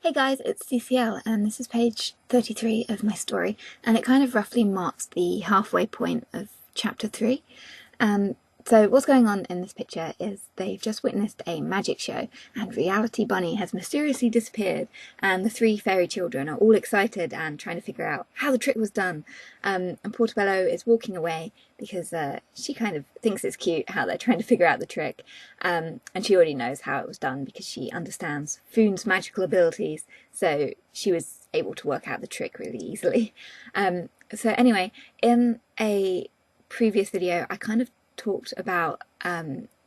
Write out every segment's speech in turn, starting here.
Hey guys, it's CCL and this is page 33 of my story, and it kind of roughly marks the halfway point of chapter 3. So what's going on in this picture is they've just witnessed a magic show and Reality Bunny has mysteriously disappeared, and the three fairy children are all excited and trying to figure out how the trick was done. And Portobello is walking away because she kind of thinks it's cute how they're trying to figure out the trick, and she already knows how it was done because she understands Foon's magical abilities, so she was able to work out the trick really easily. So anyway, in a previous video I kind of talked about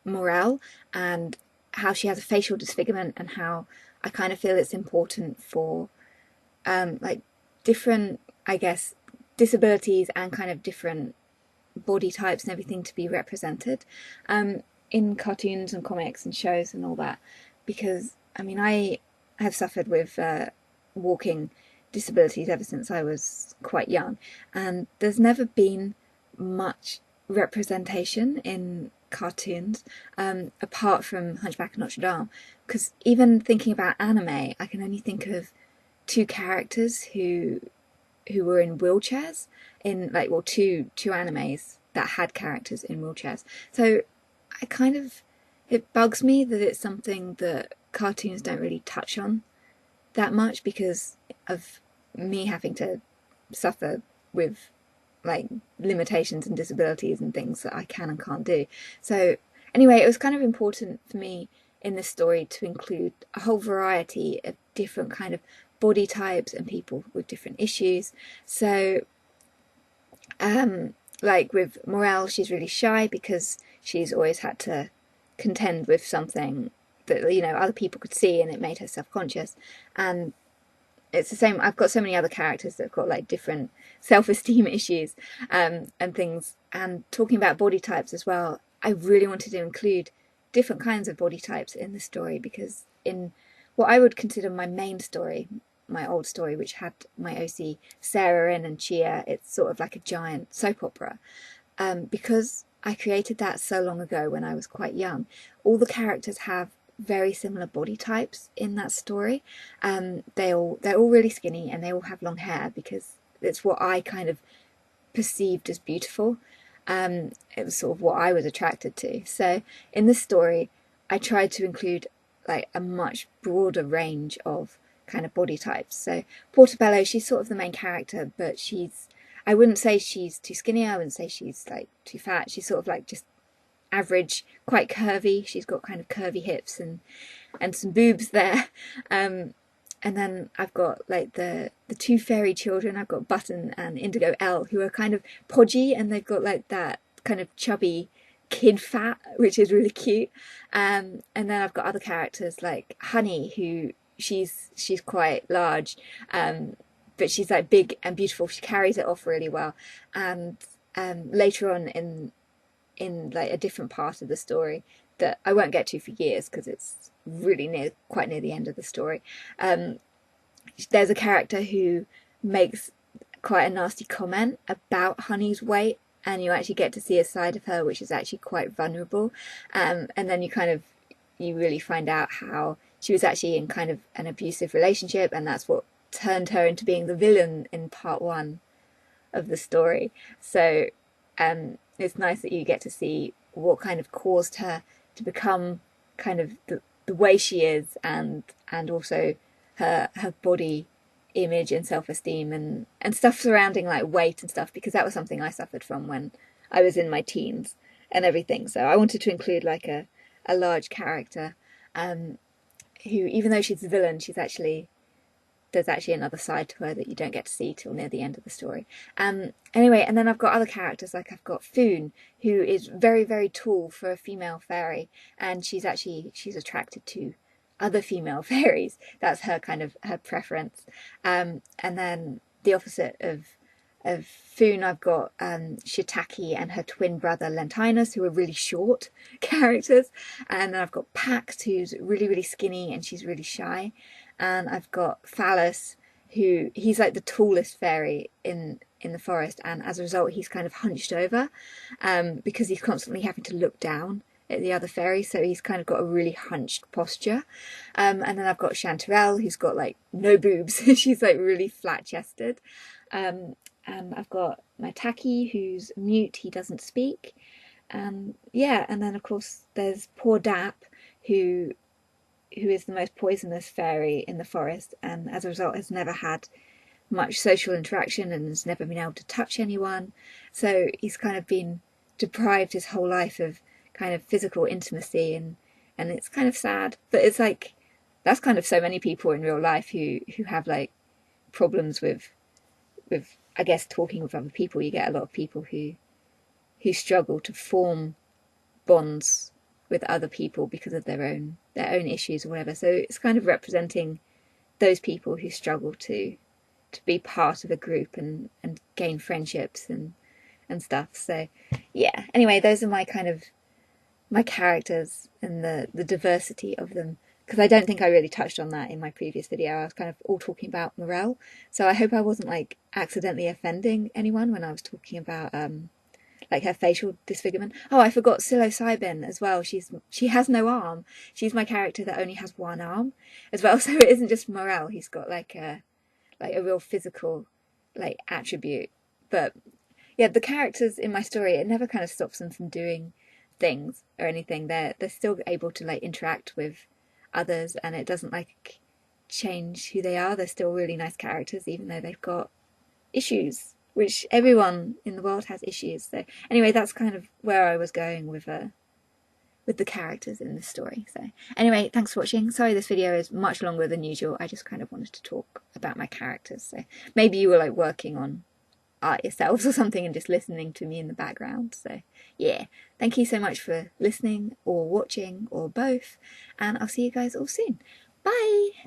Morel and how she has a facial disfigurement, and how I kind of feel it's important for like different, I guess, disabilities and kind of different body types and everything to be represented in cartoons and comics and shows and all that, because I mean I have suffered with walking disabilities ever since I was quite young, and there's never been much representation in cartoons apart from Hunchback of Notre Dame, because even thinking about anime I can only think of two characters who were in wheelchairs, in like, well, two animes that had characters in wheelchairs. So I kind of, it bugs me that it's something that cartoons don't really touch on that much because of me having to suffer with like limitations and disabilities and things that I can and can't do. So anyway, it was kind of important for me in this story to include a whole variety of different kind of body types and people with different issues. So like with Morel, she's really shy because she's always had to contend with something that, you know, other people could see, and it made her self-conscious. And it's the same, I've got so many other characters that have got like different self-esteem issues and things. And talking about body types as well, I really wanted to include different kinds of body types in the story, because in what I would consider my main story, my old story, which had my OC Sarah in and Chia, it's sort of like a giant soap opera. Because I created that so long ago when I was quite young, all the characters have very similar body types in that story. They're all really skinny and they all have long hair because it's what I kind of perceived as beautiful. It was sort of what I was attracted to. So in this story, I tried to include like a much broader range of kind of body types. So Portobello, she's sort of the main character, but I wouldn't say she's too skinny, I wouldn't say she's like too fat. She's sort of like just average, quite curvy. She's got kind of curvy hips and some boobs there. And then I've got like the two fairy children. I've got Button and Indigo L, who are kind of podgy, and they've got like that kind of chubby kid fat, which is really cute. And then I've got other characters like Honey, who she's quite large, but she's like big and beautiful. She carries it off really well. And later on in like a different part of the story that I won't get to for years because it's really quite near the end of the story, there's a character who makes quite a nasty comment about Honey's weight, and you actually get to see a side of her which is actually quite vulnerable, and then you really find out how she was actually in kind of an abusive relationship, and that's what turned her into being the villain in part 1 of the story. So it's nice that you get to see what kind of caused her to become kind of the way she is, and also her body image and self-esteem and stuff surrounding like weight and stuff, because that was something I suffered from when I was in my teens and everything. So I wanted to include like a large character who, even though she's the villain, there's actually another side to her that you don't get to see till near the end of the story. Anyway, and then I've got other characters, like I've got Foon, who is very, very tall for a female fairy, and she's attracted to other female fairies. That's her kind of her preference. And then the opposite of Foon, I've got Shiitake and her twin brother Lentinus, who are really short characters. And then I've got Pax, who's really, really skinny and she's really shy. And I've got Phallus, he's like the tallest fairy in the forest, and as a result he's kind of hunched over because he's constantly having to look down the other fairy, so he's kind of got a really hunched posture. And then I've got Chanterelle, who's got like no boobs. She's like really flat-chested. And I've got my Taki, who's mute, he doesn't speak. Yeah, and then of course there's poor Dap, who is the most poisonous fairy in the forest, and as a result has never had much social interaction and has never been able to touch anyone. So he's kind of been deprived his whole life of kind of physical intimacy, and it's kind of sad. But it's like that's kind of so many people in real life who have like problems with I guess talking with other people. You get a lot of people who struggle to form bonds with other people because of their own issues or whatever. So it's kind of representing those people who struggle to be part of a group and gain friendships and stuff. So yeah, anyway, those are my kind of my characters and the diversity of them, because I don't think I really touched on that in my previous video. I was kind of all talking about Morel, so I hope I wasn't like accidentally offending anyone when I was talking about like her facial disfigurement. Oh, I forgot psilocybin as well. She has no arm. She's my character that only has one arm as well. So it isn't just Morel. He's got like a real physical like attribute. But yeah, the characters in my story, it never kind of stops them from doing things or anything. They're still able to like interact with others, and it doesn't like change who they are. They're still really nice characters, even though they've got issues, which everyone in the world has issues. So anyway, that's kind of where I was going with the characters in this story. So anyway, thanks for watching. Sorry this video is much longer than usual. I just kind of wanted to talk about my characters. So maybe you were like working on art yourselves or something and just listening to me in the background. So yeah, thank you so much for listening or watching or both, and I'll see you guys all soon. Bye!